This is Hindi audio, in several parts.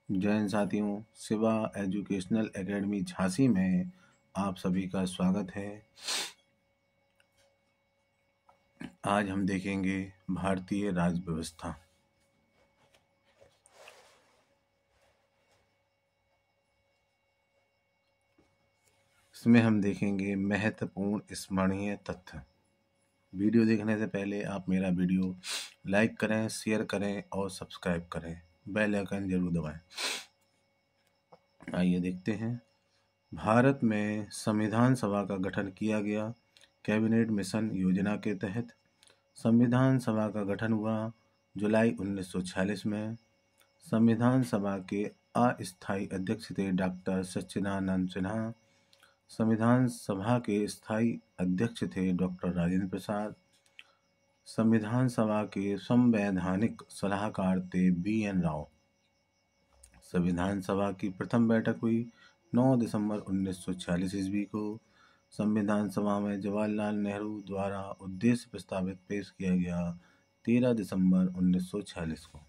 जय हिंद साथियों, शिवा एजुकेशनल एकेडमी झांसी में आप सभी का स्वागत है। आज हम देखेंगे भारतीय राज्य व्यवस्था। इसमें हम देखेंगे महत्वपूर्ण स्मरणीय तथ्य। वीडियो देखने से पहले आप मेरा वीडियो लाइक करें, शेयर करें और सब्सक्राइब करें। बेल आइकन जरूर दबाएं। आइए देखते हैं। भारत में संविधान सभा का गठन किया गया। कैबिनेट मिशन योजना के तहत संविधान सभा का गठन हुआ जुलाई 1946 में। संविधान सभा के अस्थायी अध्यक्ष थे डॉक्टर सच्चिदानंद सिन्हा। संविधान सभा के स्थायी अध्यक्ष थे डॉक्टर राजेंद्र प्रसाद। संविधान सभा के संवैधानिक सलाहकार थे BN राव। संविधान सभा की प्रथम बैठक हुई 9 दिसंबर 1946 ईस्वी को। संविधान सभा में जवाहरलाल नेहरू द्वारा उद्देश्य प्रस्तावित पेश किया गया 13 दिसंबर 1946 को।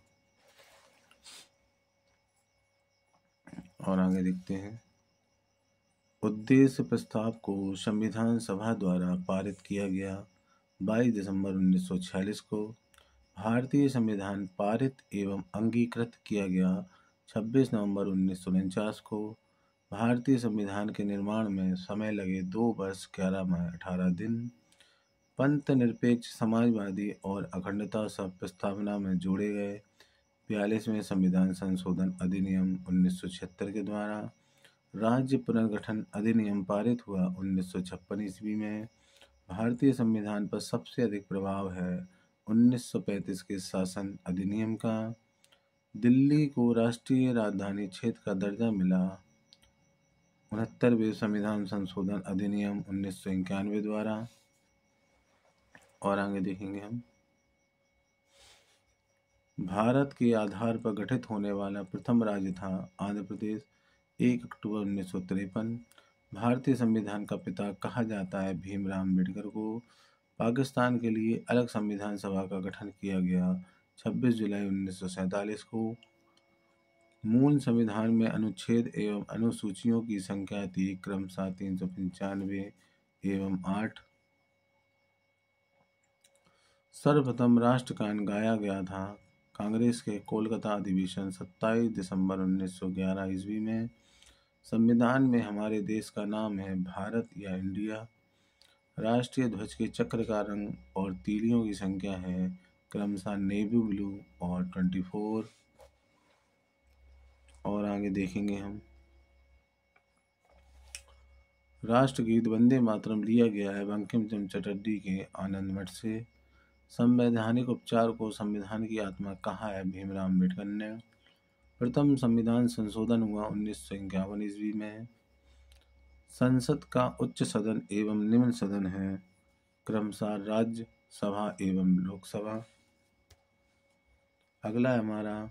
और आगे देखते हैं। उद्देश्य प्रस्ताव को संविधान सभा द्वारा पारित किया गया 22 दिसंबर 1946 को। भारतीय संविधान पारित एवं अंगीकृत किया गया 26 नवंबर 1949 को। भारतीय संविधान के निर्माण में समय लगे 2 वर्ष 11 माह 18 दिन। पंथ निरपेक्ष, समाजवादी और अखंडता सब प्रस्तावना में जोड़े गए। 42वें संविधान संशोधन अधिनियम 1976 के द्वारा राज्य पुनर्गठन अधिनियम पारित हुआ 1956 ईस्वी में। भारतीय संविधान पर सबसे अधिक प्रभाव है 1935 के शासन अधिनियम का। दिल्ली को राष्ट्रीय राजधानी क्षेत्र का दर्जा मिला 69वें संविधान संशोधन अधिनियम 1991 द्वारा। और आगे देखेंगे हम। भारत के आधार पर गठित होने वाला प्रथम राज्य था आंध्र प्रदेश। 1 अक्टूबर 1953। भारतीय संविधान का पिता कहा जाता है भीमराव अम्बेडकर को। पाकिस्तान के लिए अलग संविधान सभा का गठन किया गया 26 जुलाई 1947 को। मूल संविधान में अनुच्छेद एवं अनुसूचियों की संख्या थी क्रमशः 395 एवं 8। सर्वप्रथम राष्ट्रगान गाया गया था कांग्रेस के कोलकाता अधिवेशन 27 दिसंबर 1911 ईस्वी में। संविधान में हमारे देश का नाम है भारत या इंडिया। राष्ट्रीय ध्वज के चक्र का रंग और तीलियों की संख्या है क्रमशः नेवी ब्लू और 24। और आगे देखेंगे हम। राष्ट्रगीत वंदे मातरम लिया गया है बंकिम चंद्र चटर्जी के आनंद मठ से। संवैधानिक उपचार को संविधान की आत्मा कहा है भीमराव अम्बेडकर ने। प्रथम संविधान संशोधन हुआ 1951 ईस्वी में। संसद का उच्च सदन एवं निम्न सदन है क्रमशः राज्य सभा एवं लोकसभा। अगला है हमारा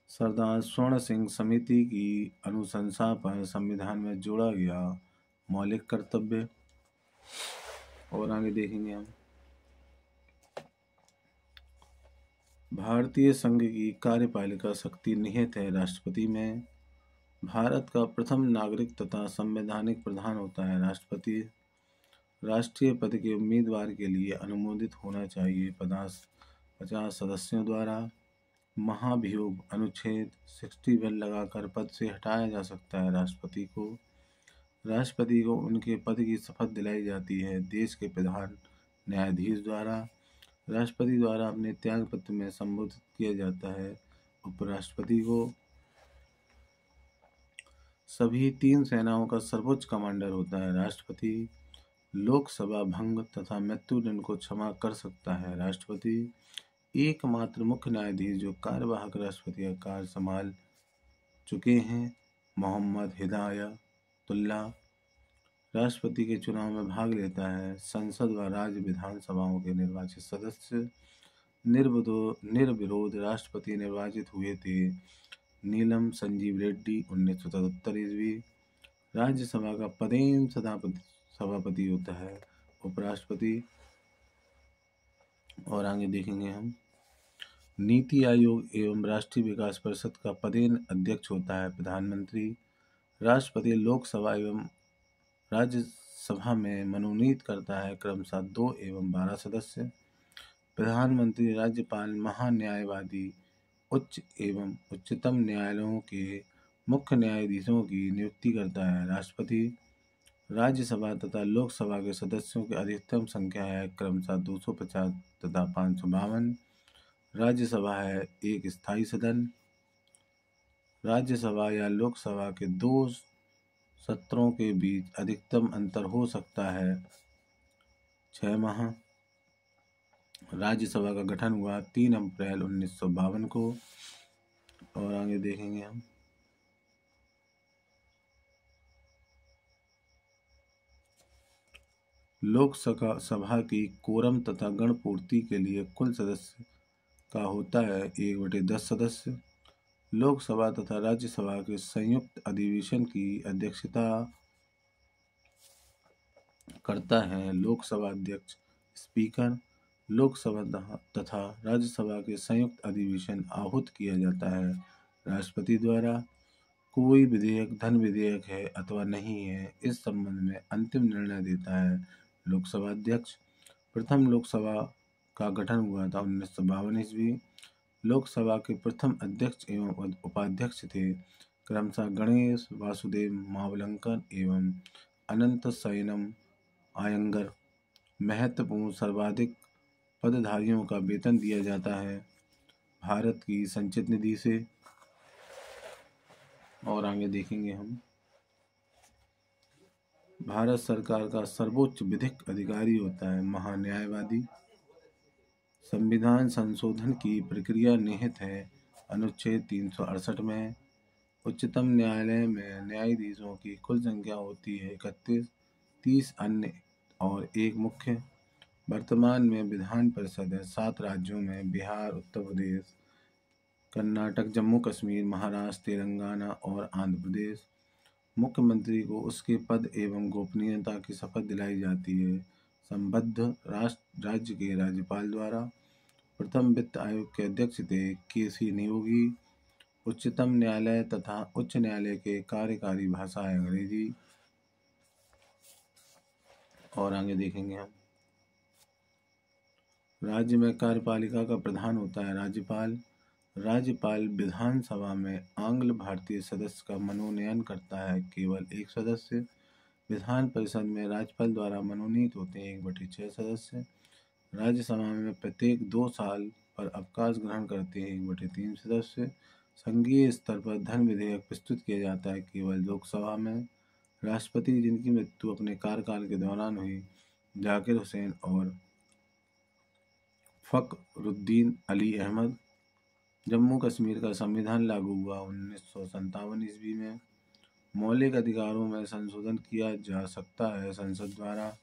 सरदार स्वर्ण सिंह समिति की अनुशंसा पर संविधान में जोड़ा गया मौलिक कर्तव्य। और आगे देखेंगे हम। भारतीय संघ की कार्यपालिका शक्ति निहित है राष्ट्रपति में। भारत का प्रथम नागरिक तथा संवैधानिक प्रधान होता है राष्ट्रपति। राष्ट्रीय पद के उम्मीदवार के लिए अनुमोदित होना चाहिए 50 सदस्यों द्वारा। महाभियोग अनुच्छेद 61 लगाकर पद से हटाया जा सकता है राष्ट्रपति को। राष्ट्रपति को उनके पद की शपथ दिलाई जाती है देश के प्रधान न्यायाधीश द्वारा। राष्ट्रपति द्वारा अपने त्याग पत्र में संबोधित किया जाता है उपराष्ट्रपति को। सभी 3 सेनाओं का सर्वोच्च कमांडर होता है राष्ट्रपति। लोकसभा भंग तथा मृत्युदंड को क्षमा कर सकता है राष्ट्रपति। एकमात्र मुख्य न्यायाधीश जो कार्यवाहक राष्ट्रपति का कार्य संभाल चुके हैं मोहम्मद हिदायतुल्ला। राष्ट्रपति के चुनाव में भाग लेता है संसद व राज्य विधानसभाओं के निर्वाचित सदस्य। निर्विरोध राष्ट्रपति निर्वाचित हुए थे नीलम संजीव रेड्डी 1977 ईस्वी। राज्यसभा का पदेन सभापति होता है उपराष्ट्रपति। और आगे देखेंगे हम। नीति आयोग एवं राष्ट्रीय विकास परिषद का पदेन अध्यक्ष होता है प्रधानमंत्री। राष्ट्रपति लोकसभा एवं राज्यसभा में मनोनीत करता है क्रमशः 2 एवं 12 सदस्य। प्रधानमंत्री, राज्यपाल, महान्यायवादी, उच्च एवं उच्चतम न्यायालयों के मुख्य न्यायाधीशों की नियुक्ति करता है। राष्ट्रपति राज्यसभा तथा लोकसभा के सदस्यों की अधिकतम संख्या है क्रमशः 250 तथा 552। राज्यसभा है एक स्थायी सदन। राज्यसभा या लोकसभा के 2 सत्रों के बीच अधिकतम अंतर हो सकता है 6 माह। राज्यसभा का गठन हुआ 3 अप्रैल 1952 को। और आगे देखेंगे हम। लोकसभा की कोरम तथा गणपूर्ति के लिए कुल सदस्य का होता है 1/10 सदस्य। लोकसभा तथा राज्यसभा के संयुक्त अधिवेशन की अध्यक्षता करता है लोकसभा अध्यक्ष, स्पीकर। लोकसभा तथा राज्यसभा के संयुक्त अधिवेशन आहूत किया जाता है राष्ट्रपति द्वारा। कोई विधेयक धन विधेयक है अथवा नहीं है, इस संबंध में अंतिम निर्णय देता है लोकसभा अध्यक्ष। प्रथम लोकसभा का गठन हुआ था 1952 ईस्वी। लोकसभा के प्रथम अध्यक्ष एवं उपाध्यक्ष थे क्रमशः गणेश वासुदेव मावलंकर एवं अनंत शयनम आयंगर। महत्वपूर्ण सर्वाधिक पदधारियों का वेतन दिया जाता है भारत की संचित निधि से। और आगे देखेंगे हम। भारत सरकार का सर्वोच्च विधिक अधिकारी होता है महान्यायवादी। संविधान संशोधन की प्रक्रिया निहित है अनुच्छेद 368 में। उच्चतम न्यायालय में न्यायाधीशों की कुल संख्या होती है 31, 30 अन्य और एक मुख्य। वर्तमान में विधान परिषद है 7 राज्यों में बिहार, उत्तर प्रदेश, कर्नाटक, जम्मू कश्मीर, महाराष्ट्र, तेलंगाना और आंध्र प्रदेश। मुख्यमंत्री को उसके पद एवं गोपनीयता की शपथ दिलाई जाती है संबद्ध राज्य के राज्यपाल द्वारा। प्रथम वित्त आयोग के अध्यक्ष थे के.सी. नियोगी। उच्चतम न्यायालय तथा उच्च न्यायालय के कार्यकारी भाषा है अंग्रेजी। और आगे देखेंगे हम। राज्य में कार्यपालिका का प्रधान होता है राज्यपाल। राज्यपाल विधानसभा में आंग्ल भारतीय सदस्य का मनोनयन करता है केवल एक सदस्य। विधान परिषद में राज्यपाल द्वारा मनोनीत होते हैं 1/6 सदस्य। राज्यसभा में प्रत्येक 2 साल पर अवकाश ग्रहण करते हैं 1/3 सदस्य। संघीय स्तर पर धन विधेयक प्रस्तुत किया जाता है केवल लोकसभा में। राष्ट्रपति जिनकी मृत्यु अपने कार्यकाल के दौरान हुई, जाकिर हुसैन और फखरुद्दीन अली अहमद। जम्मू कश्मीर का संविधान लागू हुआ 1957 ईस्वी में। मौलिक अधिकारों में संशोधन किया जा सकता है संसद द्वारा।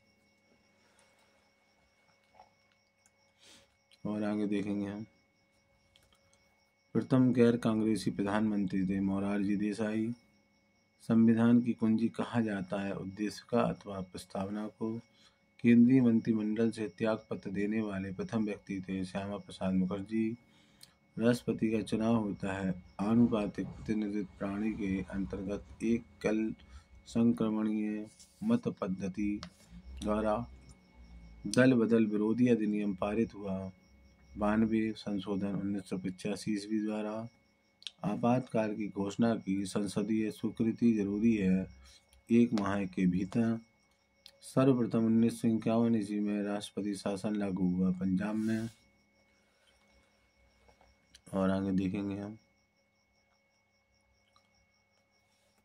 और आगे देखेंगे हम। प्रथम गैर कांग्रेसी प्रधानमंत्री थे मोरारजी देसाई। संविधान की कुंजी कहा जाता है उद्देशिका अथवा प्रस्तावना को। केंद्रीय मंत्रिमंडल से त्यागपत्र देने वाले प्रथम व्यक्ति थे श्यामा प्रसाद मुखर्जी। राष्ट्रपति का चुनाव होता है आनुपातिक प्रतिनिधित्व प्रणाली के अंतर्गत एकल संक्रमणीय मत पद्धति द्वारा। दल बदल विरोधी अधिनियम पारित हुआ 92 संशोधन 1985 ईस्वी द्वारा। आपातकाल की घोषणा की संसदीय स्वीकृति जरूरी है 1 माह के भीतर। सर्वप्रथम 1951 ईस्वी में राष्ट्रपति शासन लागू हुआ पंजाब में। और आगे देखेंगे हम।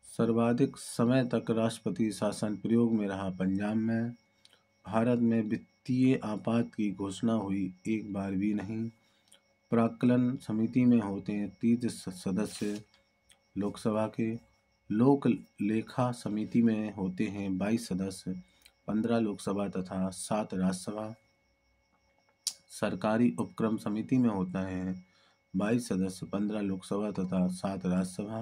सर्वाधिक समय तक राष्ट्रपति शासन प्रयोग में रहा पंजाब में। भारत में वित्तीय आपात की घोषणा हुई एक बार भी नहीं। प्राक्कलन समिति में होते हैं 30 सदस्य लोकसभा के। लोक लेखा समिति में होते हैं 22 सदस्य, 15 लोकसभा तथा 7 राज्यसभा। सरकारी उपक्रम समिति में होता है 22 सदस्य, 15 लोकसभा तथा 7 राज्यसभा।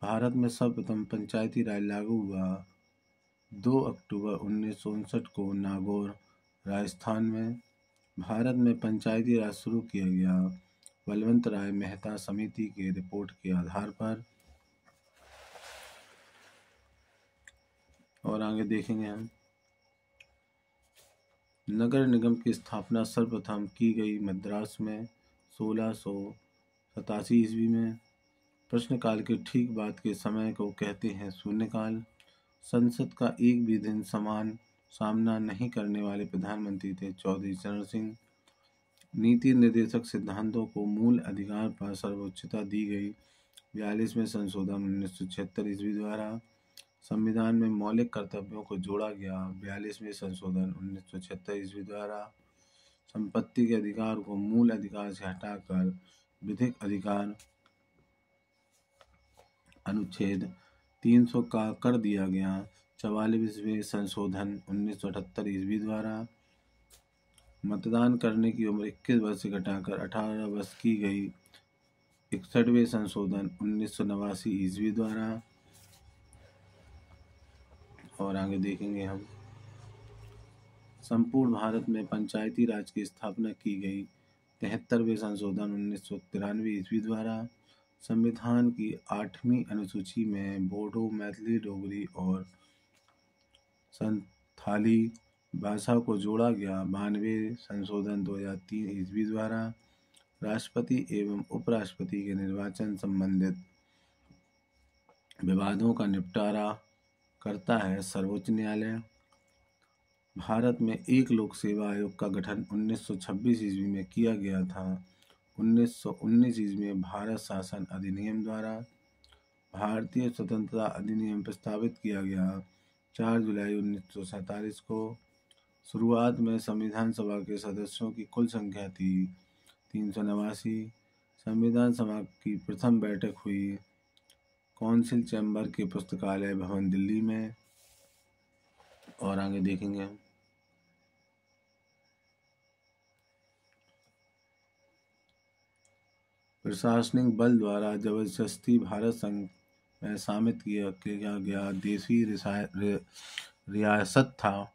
भारत में सर्वप्रथम पंचायती राज लागू हुआ 2 अक्टूबर 1959 को नागौर, राजस्थान में। भारत में पंचायती राज शुरू किया गया बलवंत राय मेहता समिति के रिपोर्ट के आधार पर। और आगे देखेंगे हम, नगर निगम की स्थापना सर्वप्रथम की गई मद्रास में 1687 ईस्वी में। प्रश्नकाल के ठीक बाद के समय को कहते हैं शून्यकाल। संसद का एक भी दिन समान सामना नहीं करने वाले प्रधानमंत्री थे चौधरी चरण सिंह। नीति निर्देशक सिद्धांतों को मूल अधिकार पर सर्वोच्चता दी गई 42वें संशोधन 1976 ईस्वी द्वारा। संविधान में मौलिक कर्तव्यों को जोड़ा गया 42वें संशोधन 1976 ईस्वी द्वारा। संपत्ति के अधिकार को मूल अधिकार से हटाकर विधिक अधिकार अनुच्छेद 300 का कर दिया गया 44वें संशोधन 1978 ईस्वी द्वारा। मतदान करने की उम्र 21 वर्ष से घटाकर 18 वर्ष की गई 61वें संशोधन 1989 ईस्वी द्वारा। और आगे देखेंगे हम, संपूर्ण भारत में पंचायती राज की स्थापना की गई 73वें संशोधन 1993 ईस्वी द्वारा। संविधान की 8वीं अनुसूची में बोडो, मैथिली, डोगरी और संथाली भाषा को जोड़ा गया 92वें संशोधन 2003 ईस्वी द्वारा। राष्ट्रपति एवं उपराष्ट्रपति के निर्वाचन संबंधित विवादों का निपटारा करता है सर्वोच्च न्यायालय। भारत में एक लोक सेवा आयोग का गठन 1926 ईस्वी में किया गया था। 1919 ईस्वी में भारत शासन अधिनियम द्वारा भारतीय स्वतंत्रता अधिनियम प्रस्तावित किया गया 4 जुलाई 1947 को। शुरुआत में संविधान सभा के सदस्यों की कुल संख्या थी 389। संविधान सभा की प्रथम बैठक हुई काउंसिल चैम्बर के पुस्तकालय भवन दिल्ली में। और आगे देखेंगे हम, प्रशासनिक बल द्वारा जबरदस्ती भारत संघ में शामिल किया गया देशी रियासत था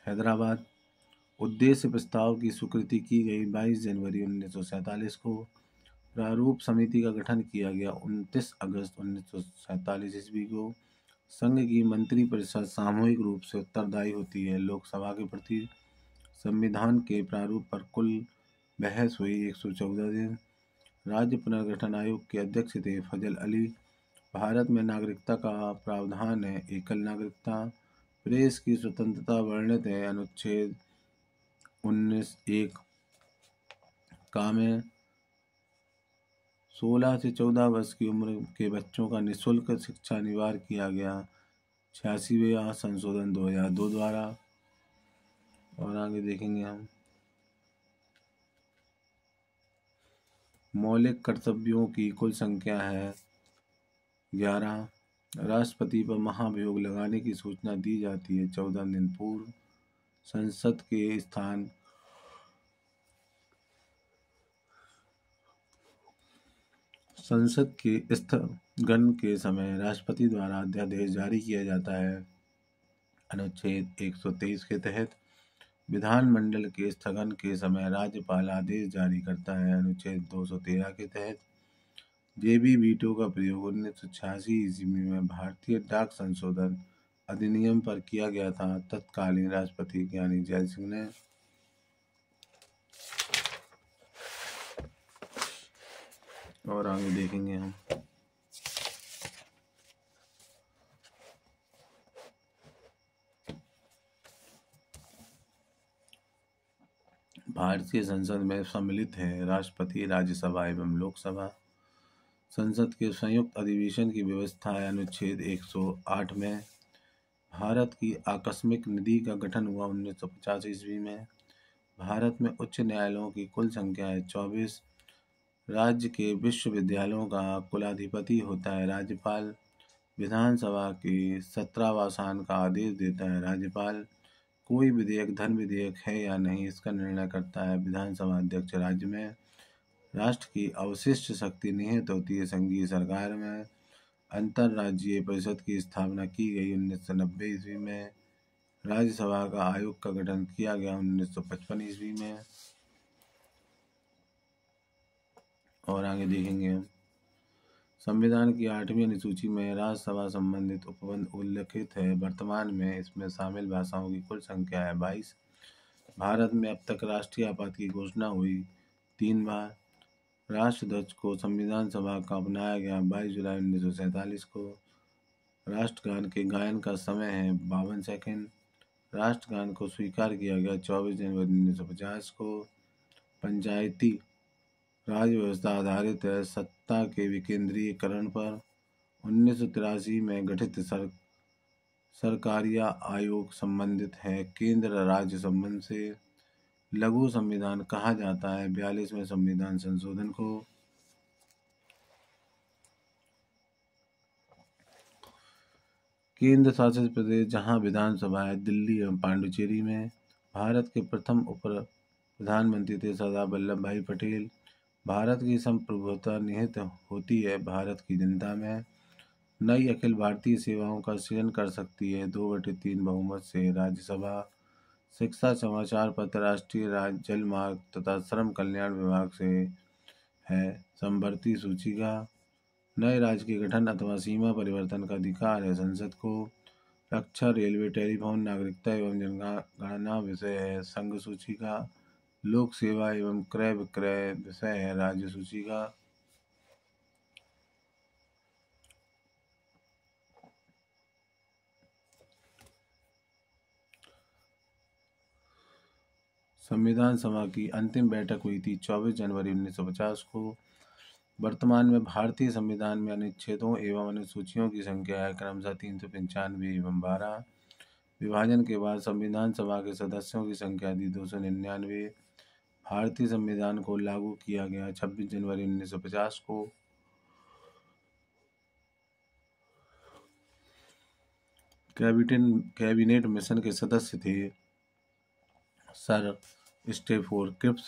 हैदराबाद। उद्देश्य प्रस्ताव की स्वीकृति की गई 22 जनवरी 1947 को। प्रारूप समिति का गठन किया गया 29 अगस्त 1947 ईस्वी को। संघ की मंत्री परिषद सामूहिक रूप से उत्तरदायी होती है लोकसभा के प्रति। संविधान के प्रारूप पर कुल बहस हुई 114 दिन। राज्य पुनर्गठन आयोग के अध्यक्ष थे फजल अली। भारत में नागरिकता का प्रावधान है एकल नागरिकता। प्रेस की स्वतंत्रता वर्णित है अनुच्छेद 19(1) का में 16 से 14 वर्ष की उम्र के बच्चों का निःशुल्क शिक्षा अनिवार्य किया गया 86वें संशोधन 2002 द्वारा। और आगे देखेंगे हम, मौलिक कर्तव्यों की कुल संख्या है 11। राष्ट्रपति पर महाभियोग लगाने की सूचना दी जाती है 14 दिन पूर्व। संसद के स्थगन के समय राष्ट्रपति द्वारा अध्यादेश जारी किया जाता है अनुच्छेद 123 के तहत। विधानमंडल के स्थगन के समय राज्यपाल आदेश जारी करता है अनुच्छेद 213 के तहत। जेबी वीटो का प्रयोग 1986 ईस्वी में भारतीय डाक संशोधन अधिनियम पर किया गया था तत्कालीन राष्ट्रपति ज्ञानी जैल सिंह ने। और आगे देखेंगे हम, भारतीय संसद में सम्मिलित है राष्ट्रपति, राज्यसभा एवं लोकसभा। संसद के संयुक्त अधिवेशन की व्यवस्था है अनुच्छेद 108 में। भारत की आकस्मिक निधि का गठन हुआ 1950 ईस्वी में। भारत में उच्च न्यायालयों की कुल संख्या है 24। राज्य के विश्वविद्यालयों का कुलाधिपति होता है राज्यपाल। विधानसभा के 17वां का आदेश देता है राज्यपाल। कोई विधेयक धन विधेयक है या नहीं इसका निर्णय करता है विधानसभा अध्यक्ष। राज्य में राष्ट्र की अवशिष्ट शक्ति निहित होती है संघीय सरकार में। अंतर्राज्यीय परिषद की स्थापना की गई 1990 ईस्वी में। राज्यसभा का आयोग का गठन किया गया 1955 ईस्वी में। और आगे देखेंगे हम संविधान की 8वीं अनुसूची में राज्यसभा संबंधित उपबंध उल्लिखित है। वर्तमान में इसमें शामिल भाषाओं की कुल संख्या है 22। भारत में अब तक राष्ट्रीय आपात की घोषणा हुई 3 बार। राष्ट्रध्वज को संविधान सभा का अपनाया गया 22 जुलाई 1947 को। राष्ट्रगान के गायन का समय है 52 सेकंड। राष्ट्रगान को स्वीकार किया गया 24 जनवरी 1950 को। पंचायती राज व्यवस्था आधारित है सत्ता के विकेंद्रीकरण पर। 1983 में गठित सरकारिया आयोग संबंधित है केंद्र राज्य संबंध से। लघु संविधान कहा जाता है 42वें संविधान संशोधन को। केंद्र शासित प्रदेश जहां विधानसभा है दिल्ली एवं पांडुचेरी में। भारत के प्रथम उप प्रधानमंत्री थे सरदार वल्लभ भाई पटेल। भारत की संप्रभुता निहित होती है भारत की जनता में। नई अखिल भारतीय सेवाओं का सृजन कर सकती है 2/3 बहुमत से राज्यसभा। शिक्षा समाचार पत्र राष्ट्रीय जल मार्ग तथा श्रम कल्याण विभाग से है समवर्ती सूची का। नए राज्य के गठन अथवा सीमा परिवर्तन का अधिकार है संसद को। रक्षा रेलवे टेलीफोन नागरिकता एवं जनगणना विषय है संघ सूची का। लोक सेवा एवं क्रय विक्रय विषय है राज्य सूची का। संविधान सभा की अंतिम बैठक हुई थी 24 जनवरी 1950 को। वर्तमान में भारतीय संविधान में अनुच्छेदों एवं अनुसूचियों की संख्या है क्रमशः 395 एवं 12। विभाजन के बाद संविधान सभा के सदस्यों की संख्या थी 299। भारतीय संविधान को लागू किया गया 26 जनवरी 1950 को। कैबिनेट मिशन के सदस्य थे Sir Stafford Cripps,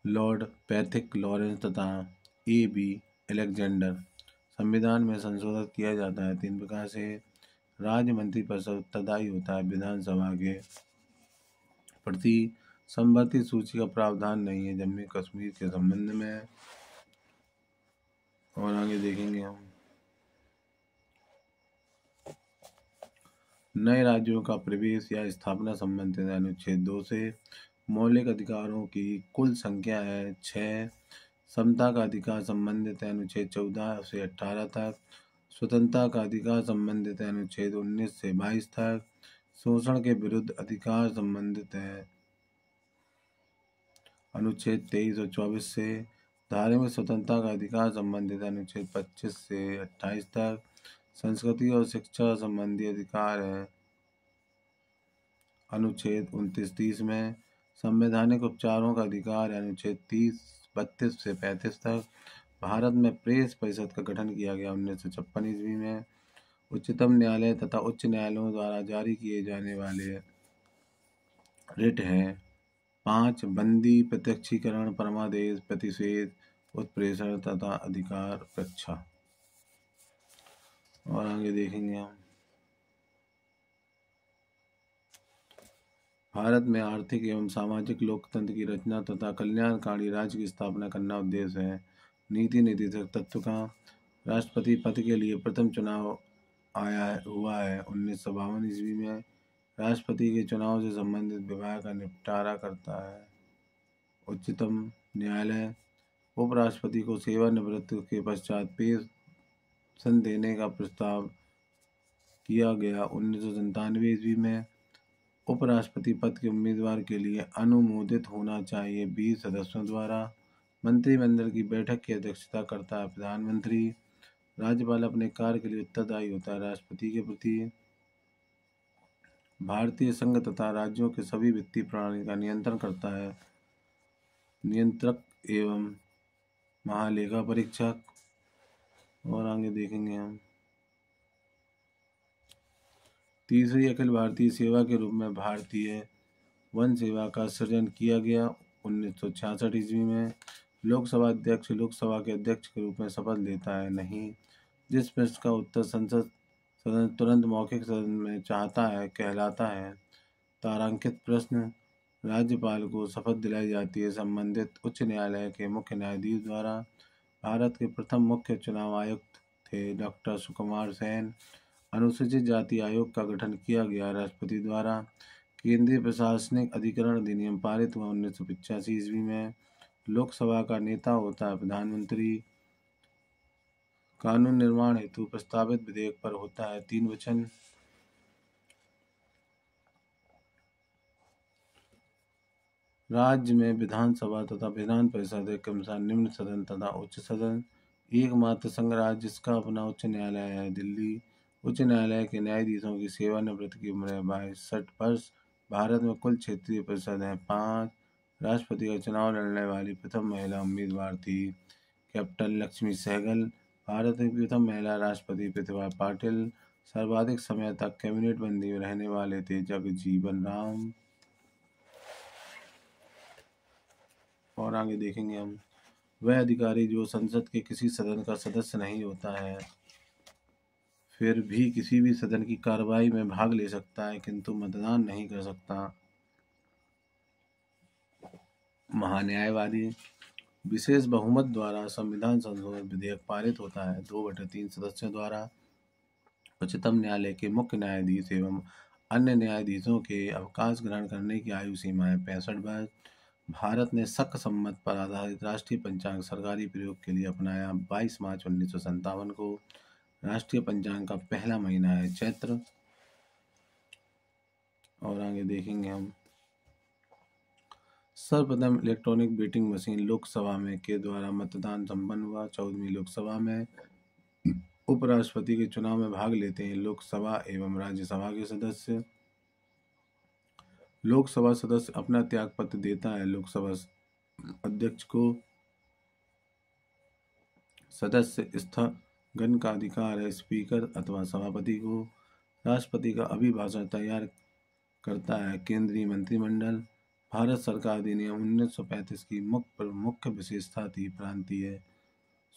Lord Pethick Lawrence तथा A.B. अलेक्जेंडर। संविधान में संशोधन किया जाता है 3 प्रकार से। राज्य मंत्रिपरिषद उत्तरदायी होता है विधानसभा के प्रति। समवर्ती सूची का प्रावधान नहीं है जम्मू कश्मीर के संबंध में। और आगे देखेंगे हम नए राज्यों का प्रवेश या स्थापना संबंधित अनुच्छेद 2 से। मौलिक अधिकारों की कुल संख्या है 6। समता का अधिकार संबंधित है अनुच्छेद 14 से 18 तक। स्वतंत्रता का अधिकार संबंधित है अनुच्छेद 19 से 22 तक। शोषण के विरुद्ध अधिकार संबंधित है अनुच्छेद 23 और 24 से। धार्मिक स्वतंत्रता का अधिकार संबंधित है अनुच्छेद 25 से 28 तक। संस्कृति और शिक्षा संबंधी अधिकार है अनुच्छेद 29-30 में। संवैधानिक उपचारों का अधिकार है अनुच्छेद 32 से 35 तक। भारत में प्रेस परिषद का गठन किया गया 1956 ईस्वी में। उच्चतम न्यायालय तथा उच्च न्यायालयों द्वारा जारी किए जाने वाले रिट हैं 5 बंदी प्रत्यक्षीकरण परमादेश प्रतिषेध उत्प्रेषण तथा अधिकार रक्षा। और आगे देखेंगे हम भारत में आर्थिक एवं सामाजिक लोकतंत्र की रचना तथा कल्याणकारी राज्य की स्थापना करना उद्देश्य है। नीति निर्देशक तत्व का राष्ट्रपति पद के लिए प्रथम चुनाव हुआ है 1952 ईस्वी में। राष्ट्रपति के चुनाव से संबंधित विभाग का निपटारा करता है उच्चतम न्यायालय। उपराष्ट्रपति को सेवानिवृत्ति के पश्चात पेंशन देने का प्रस्ताव किया गया 1997 ईस्वी में। उपराष्ट्रपति पद के उम्मीदवार के लिए अनुमोदित होना चाहिए 20 सदस्यों द्वारा। मंत्रिमंडल की बैठक की अध्यक्षता करता है प्रधानमंत्री। राज्यपाल अपने कार्य के लिए उत्तरदायी होता है राष्ट्रपति के प्रति। भारतीय संघ तथा राज्यों के सभी वित्तीय प्रणाली का नियंत्रण करता है नियंत्रक एवं महालेखा परीक्षक। और आगे देखेंगे हम तीसरी अखिल भारतीय सेवा के रूप में भारतीय वन सेवा का सृजन किया गया 1966 ईस्वी में। लोकसभा अध्यक्ष लोकसभा के अध्यक्ष के रूप में शपथ लेता है नहीं। जिस प्रश्न का उत्तर संसद सदन तुरंत मौखिक सदन में चाहता है कहलाता है तारांकित प्रश्न। राज्यपाल को शपथ दिलाई जाती है। संबंधित उच्च न्यायालय के मुख्य न्यायाधीश द्वारा। भारत के प्रथम मुख्य चुनाव आयुक्त थे डॉक्टर सुकुमार सेन। अनुसूचित जाति आयोग का गठन किया गया राष्ट्रपति द्वारा। केंद्रीय प्रशासनिक अधिकरण अधिनियम पारित हुआ 1985 ईस्वी में। लोकसभा का नेता होता है प्रधानमंत्री। कानून निर्माण हेतु प्रस्तावित विधेयक पर होता है 3 वचन। राज्य में विधानसभा तथा विधान परिषद के अनुसार निम्न सदन तथा उच्च सदन। एकमात्र संघ राज्य जिसका अपना उच्च न्यायालय है दिल्ली। उच्च न्यायालय के न्यायाधीशों की सेवानिवृत्ति की उम्र है 62 वर्ष। भारत में कुल क्षेत्रीय परिषद हैं 5। राष्ट्रपति का चुनाव लड़ने वाली प्रथम महिला उम्मीदवार थी कैप्टन लक्ष्मी सहगल। भारत की प्रथम महिला राष्ट्रपति प्रतिभा पाटिल। सर्वाधिक समय तक कैबिनेट बंदी में रहने वाले थे जगजीवन राम। और आगे देखेंगे हम, वह अधिकारी जो संसद के किसी सदन का सदस्य नहीं होता है फिर भी किसी भी सदन की कार्रवाई में भाग ले सकता है किंतु मतदान नहीं कर सकता। महान्यायवादी। विशेष बहुमत द्वारा संविधान संशोधन विधेयक पारित होता है 2/3 सदस्यों द्वारा। उच्चतम न्यायालय के मुख्य न्यायाधीश एवं अन्य न्यायाधीशों के अवकाश ग्रहण करने की आयु सीमा है 65 वर्ष। भारत ने शक सम्मत पर आधारित राष्ट्रीय पंचांग सरकारी प्रयोग के लिए अपनाया 22 मार्च 1957 को। राष्ट्रीय पंचांग का पहला महीना है चैत्र। और आगे देखेंगे हम, सर्वप्रथम इलेक्ट्रॉनिक वोटिंग मशीन लोकसभा में के द्वारा मतदान संपन्न हुआ 14वीं लोकसभा में। उपराष्ट्रपति के चुनाव में भाग लेते हैं लोकसभा एवं राज्यसभा के सदस्य। लोकसभा सदस्य अपना त्यागपत्र देता है लोकसभा अध्यक्ष को। सदस्य स्थगन का अधिकार है स्पीकर अथवा सभापति को। राष्ट्रपति का अभिभाषण तैयार करता है केंद्रीय मंत्रिमंडल। भारत सरकार अधिनियम 1935 की मुख्य विशेषता थी प्रांतीय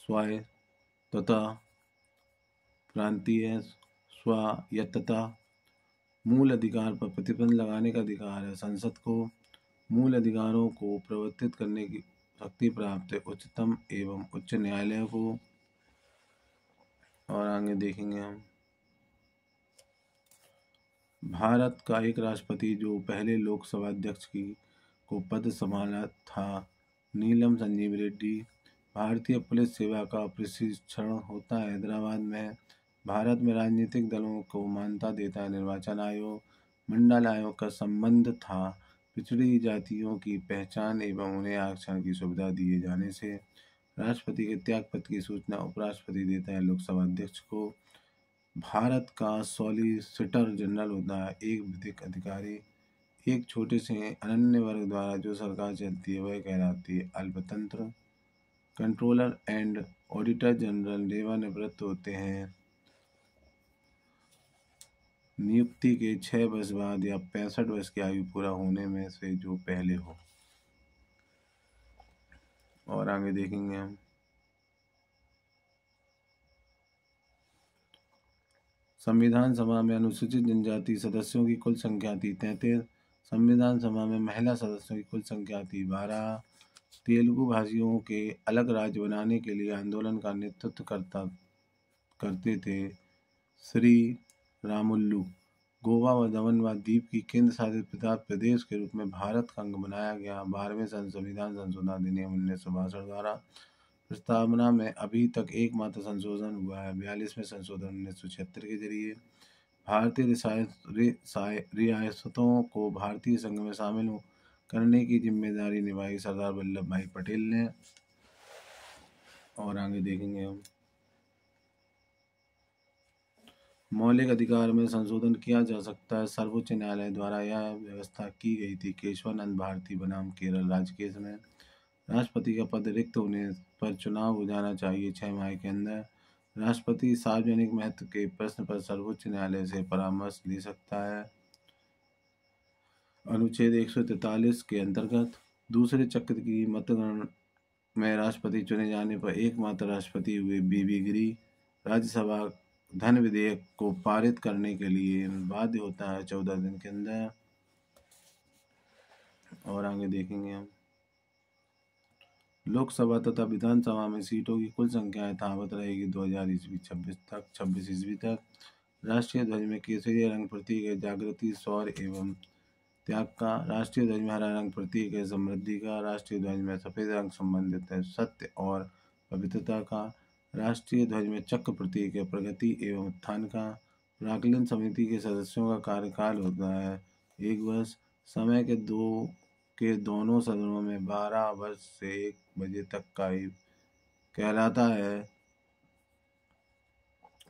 स्वायत्तता। मूल अधिकार पर प्रतिबंध लगाने का अधिकार है संसद को। मूल अधिकारों को प्रवर्तित करने की शक्ति प्राप्त है उच्चतम एवं उच्च न्यायालय को। और आगे देखेंगे हम, भारत का एक राष्ट्रपति जो पहले लोकसभा अध्यक्ष को पद संभाला था नीलम संजीव रेड्डी। भारतीय पुलिस सेवा का प्रशिक्षण होता है हैदराबाद में। भारत में राजनीतिक दलों को मान्यता देता है निर्वाचन आयोग। मंडल आयोग का संबंध था पिछड़ी जातियों की पहचान एवं उन्हें आरक्षण की सुविधा दिए जाने से। राष्ट्रपति के त्यागपत्र की सूचना उपराष्ट्रपति देता है लोकसभा अध्यक्ष को। भारत का सॉलिसिटर जनरल होता है एक विधिक अधिकारी। एक छोटे से अनन्य वर्ग द्वारा जो सरकार चलती है वह कहलाती है अल्पतंत्र। कंट्रोलर एंड ऑडिटर जनरल सेवानिवृत्त होते हैं नियुक्ति के 6 वर्ष बाद या 65 वर्ष की आयु पूरा होने में से जो पहले हो। और आगे देखेंगे हम, संविधान सभा में अनुसूचित जनजाति सदस्यों की कुल संख्या थी 33। संविधान सभा में महिला सदस्यों की कुल संख्या थी 12। तेलुगु भाषियों के अलग राज्य बनाने के लिए आंदोलन का नेतृत्व करते थे श्री रामुल्लू। गोवा व दमन व दीव की केंद्र शासित प्रदेश के रूप में भारत का अंग बनाया गया 12वें संविधान संशोधन अधिनियम 1962 द्वारा। प्रस्तावना में अभी तक एकमात्र संशोधन हुआ है 42वें संशोधन 1976 के जरिए। भारतीय रियासतों को भारतीय संघ में शामिल करने की जिम्मेदारी निभाई सरदार वल्लभ भाई पटेल ने। और आगे देखेंगे हम, मौलिक अधिकार में संशोधन किया जा सकता है सर्वोच्च न्यायालय द्वारा यह व्यवस्था की गई थी केशवानंद भारती बनाम केरल राज्य केस में। राष्ट्रपति का पद रिक्त होने पर चुनाव हो जाना चाहिए 6 माह के अंदर। राष्ट्रपति सार्वजनिक महत्व के प्रश्न पर सर्वोच्च न्यायालय से परामर्श ले सकता है। अनुच्छेद 143 के अंतर्गत दूसरे चक्र की मतगणना में राष्ट्रपति चुने जाने पर एकमात्र राष्ट्रपति हुए बीबी गिरी। राज्यसभा धन विधेयक को पारित करने के लिए बाध्य होता है 14 दिन के अंदर। और आगे देखेंगे हम। लोकसभा तथा विधानसभा में सीटों की कुल संख्या यथावत रहेगी 2000 ईस्वी 26 ईस्वी तक। राष्ट्रीय ध्वज में केसरिया रंग प्रतीक है जागृति, शौर्य एवं त्याग का। राष्ट्रीय ध्वज में हरा रंग प्रतीक है समृद्धि का। राष्ट्रीय ध्वज में सफेद रंग संबंधित है सत्य और पवित्रता का। राष्ट्रीय ध्वज में चक्र प्रतीक है प्रगति एवं उत्थान का। प्राक्कलन समिति के सदस्यों का कार्यकाल होता है 1 वर्ष। समय के दोनों सदनों में 12 वर्ष से 1 बजे तक का कहलाता है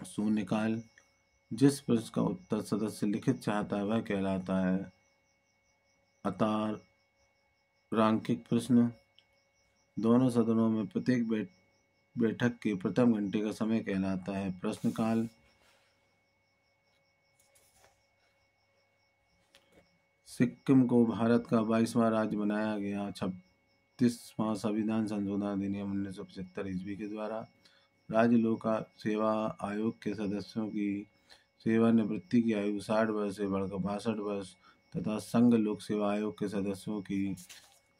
शून्यकाल। जिस प्रश्न का उत्तर सदस्य लिखित चाहता है वह कहलाता है अतारांकिक प्रश्न। दोनों सदनों में प्रत्येक बैठक के प्रथम घंटे का समय कहलाता है प्रश्नकाल। सिक्किम को भारत का 22वां राज्य बनाया गया 36वां संविधान संशोधन अधिनियम 1975 ईस्वी के द्वारा। राज्य लोक सेवा आयोग के सदस्यों की सेवानिवृत्ति की आयु 60 वर्ष से बढ़कर 62 वर्ष तथा संघ लोक सेवा आयोग के सदस्यों की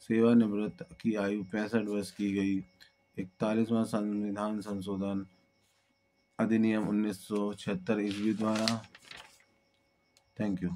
सेवानिवृत्ति की आयु 65 वर्ष की गई। 41वां संविधान संशोधन अधिनियम 1976 ईस्वी द्वारा। Thank you.